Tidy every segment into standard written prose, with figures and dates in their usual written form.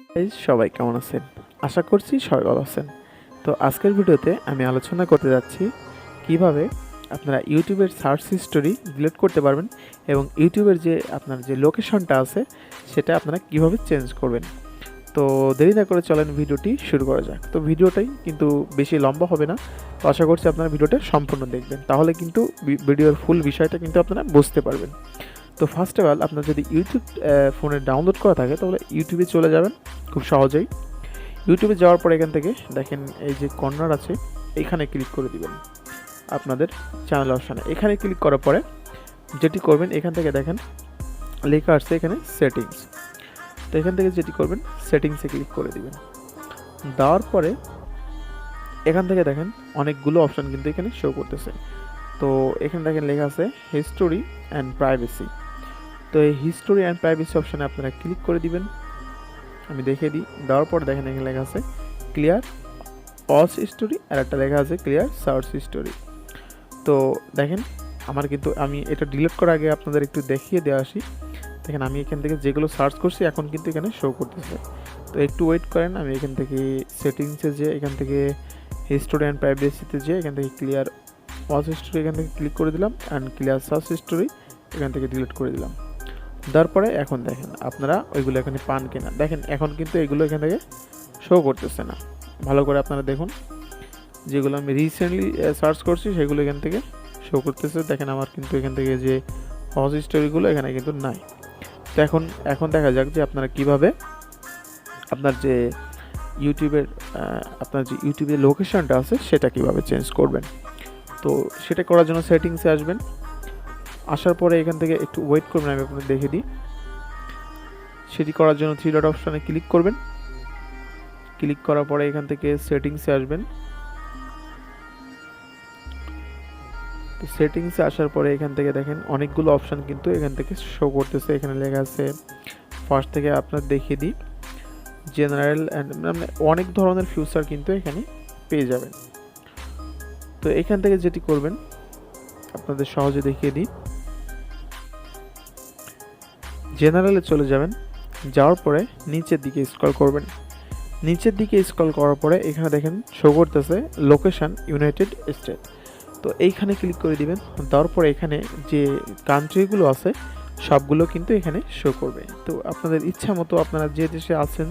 সবাই কেমন আছেন? আশা করছি সবাই ভালো আছেন। তো আজকের ভিডিওতে আমি আলোচনা করতে যাচ্ছি কিভাবে আপনারা ইউটিউবের সার্চ হিস্টোরি ডিলিট করতে পারবেন এবং ইউটিউবের যে আপনার যে লোকেশনটা আছে সেটা আপনারা কিভাবে চেঞ্জ করবেন। তো দেরি না করে চলেন ভিডিওটি শুরু করা যাক। তো ভিডিওটাই কিন্তু বেশি লম্বা হবে না। তো আশা করছি আপনারা ভিডিওটা সম্পূর্ণ দেখবেন। তাহলে কিন্তু ভিডিওর ফুল বিষয়টা কিন্তু আপনারা বুঝতে পারবেন। তো ফার্স্ট অফ অল আপনার যদি ইউটিউব ফোনে ডাউনলোড করা থাকে তাহলে ইউটিউবে চলে যাবেন খুব সহজেই। ইউটিউবে যাওয়ার পর এখান থেকে দেখেন এই যে কর্নার আছে এখানে ক্লিক করে দিবেন আপনাদের চ্যানেল অপশানে। এখানে ক্লিক করার পরে যেটি করবেন এখান থেকে দেখেন লেখা আসছে এখানে সেটিংস। তো এখান থেকে যেটি করবেন সেটিংসে ক্লিক করে দিবেন। দেওয়ার পরে এখান থেকে দেখেন অনেকগুলো অপশান কিন্তু এখানে শো করতেছে। তো এখানে দেখেন লেখা আছে হিস্টোরি অ্যান্ড প্রাইভেসি। তো এই হিস্টোরি অ্যান্ড প্রাইভেসি অপশানে আপনারা ক্লিক করে দিবেন। আমি দেখিয়ে দিই। দেওয়ার পর দেখেন এখানে লেখা আছে ক্লিয়ার অস হিস্টোরি আর একটা লেখা আছে ক্লিয়ার সার্চ হিস্টোরি। তো দেখেন আমার কিন্তু আমি এটা ডিলিট করার আগে আপনাদের একটু দেখিয়ে দেওয়া আসি। দেখেন আমি এখান থেকে যেগুলো সার্চ করছি এখন কিন্তু এখানে শো করতেছে। তো একটু ওয়েট করেন, আমি এখান থেকে সেটিংসে যে এখান থেকে হিস্টোরি অ্যান্ড প্রাইভেসিতে যে এখান থেকে ক্লিয়ার ওয়াচ হিস্টোরি এখান থেকে ক্লিক করে দিলাম অ্যান্ড ক্লিয়ার সার্চ হিস্টোরি এখান থেকে ডিলিট করে দিলাম। তারপরে এখন দেখেন আপনারা ওইগুলো এখানে পান কিনা। দেখেন এখন কিন্তু এগুলো এখান থেকে শো করতেছে না। ভালো করে আপনারা দেখুন, যেগুলো আমি রিসেন্টলি সার্চ করছি সেগুলো এখান থেকে শো করতেছে। দেখেন আমার কিন্তু এখান থেকে যে হজ স্টোরিগুলো এখানে কিন্তু নাই। তো এখন দেখা যাক যে আপনারা কিভাবে আপনার যে ইউটিউবের লোকেশনটা আছে সেটা কিভাবে চেঞ্জ করবেন। তো সেটা করার জন্য সেটিংসে আসবেন। আসার পরে এখান থেকে একটু ওয়েট করবেন, আমি আপনাদের দেখে দিই। সেটি করার জন্য থ্রি ডট অপশানে ক্লিক করবেন। ক্লিক করার পরে এখান থেকে সেটিংসে আসবেন। তো সেটিংসে আসার পরে এখান থেকে দেখেন অনেকগুলো অপশান কিন্তু এখান থেকে শো করতেছে। এখানে লেখা আছে ফার্স্ট থেকে আপনার দেখিয়ে দিই জেনারেল অ্যান্ড মানে অনেক ধরনের ফিচার কিন্তু এখানে পেয়ে যাবেন। তো এখান থেকে যেটি করবেন আপনাদের সহজে দেখিয়ে দিই। জেনারেলে চলে যাবেন, যাওয়ার পরে নিচের দিকে স্ক্রল করবেন। নিচের দিকে স্ক্রল করার পরে এখানে দেখেন শো করতেছে লোকেশন ইউনাইটেড স্টেট। তো এইখানে ক্লিক করে দিবেন। দেওয়ার পরে এখানে যে কান্ট্রিগুলো আছে সবগুলো কিন্তু এখানে শো করবে। তো আপনাদের ইচ্ছা মতো আপনারা যে দেশে আছেন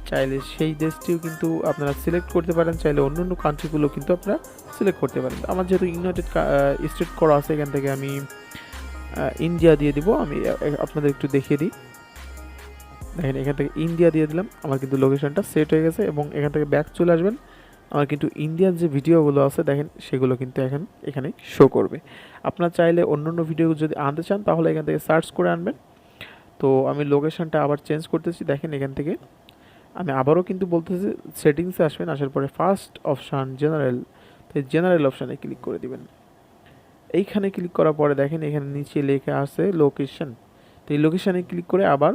চাইলে সেই দেশটিও কিন্তু আপনারা সিলেক্ট করতে পারেন, চাইলে অন্য অন্য কান্ট্রিগুলো কিন্তু আপনারা সিলেক্ট করতে পারেন। আমার যেহেতু ইউনাইটেড স্টেট করা আছে এখান থেকে আমি ইন্ডিয়া দিয়ে দিব। আমি আপনাদের একটু দেখিয়ে দিই। দেখেন এখান থেকে ইন্ডিয়া দিয়ে দিলাম, আমার কিন্তু লোকেশনটা সেট হয়ে গেছে এবং এখান থেকে ব্যাক চলে আসবেন। আমার কিন্তু ইন্ডিয়ান যে ভিডিওগুলো আছে দেখেন সেগুলো কিন্তু এখানে শো করবে। আপনার চাইলে অন্য অন্য ভিডিও যদি আনতে চান তাহলে এখান থেকে সার্চ করে আনবেন। তো আমি লোকেশনটা আবার চেঞ্জ করতেছি। দেখেন এখান থেকে আমি আবারও কিন্তু বলতেছি সেটিংসে আসবেন। আসার পরে ফার্স্ট অপশান জেনারেল, তো জেনারেল অপশানে ক্লিক করে দিবেন। এইখানে ক্লিক করার পরে দেখেন এখানে নিচে লেখা আছে লোকেশন। তো এই লোকেশানে ক্লিক করে আবার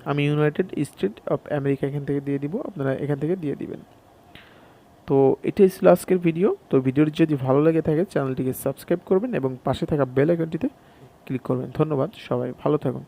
আমি ইউনাইটেড স্টেট অফ আমেরিকা এখান থেকে দিয়ে দিব, আপনারা এখান থেকে দিয়ে দিবেন। তো এটাই ছিল আজকের ভিডিও। তো ভিডিওটি যদি ভালো লেগে থাকে চ্যানেলটিকে সাবস্ক্রাইব করবেন এবং পাশে থাকা বেল আইকনটিতে ক্লিক করবেন। ধন্যবাদ, সবাই ভালো থাকুন।